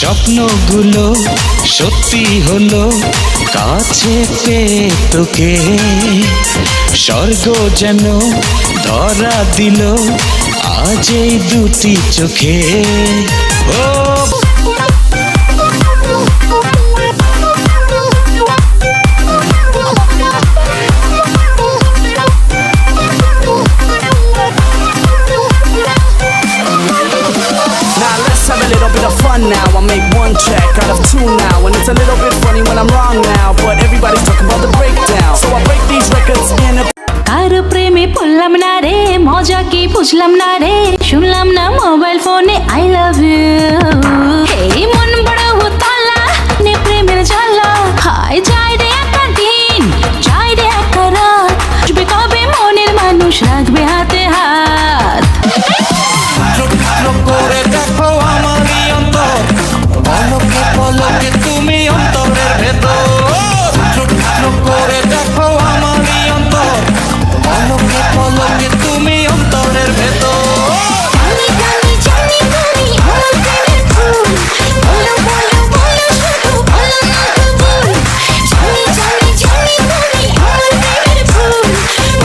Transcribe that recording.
স্বপ্নগুলো সত্যি হলো কাছে পেয়ে তোকে, স্বর্গ যেন ধরা দিল আজ এই দুটি চোখে। ও now I make one check out of two now, and it's a little bit funny when I'm wrong now, but everybody's talking about the breakdown, so I break these records in a কারো প্রেমে পড়লাম না রে, মজা কি বুঝলাম না রে, শুনলাম না মোবাইল ফোনে আই লাভ ইউ।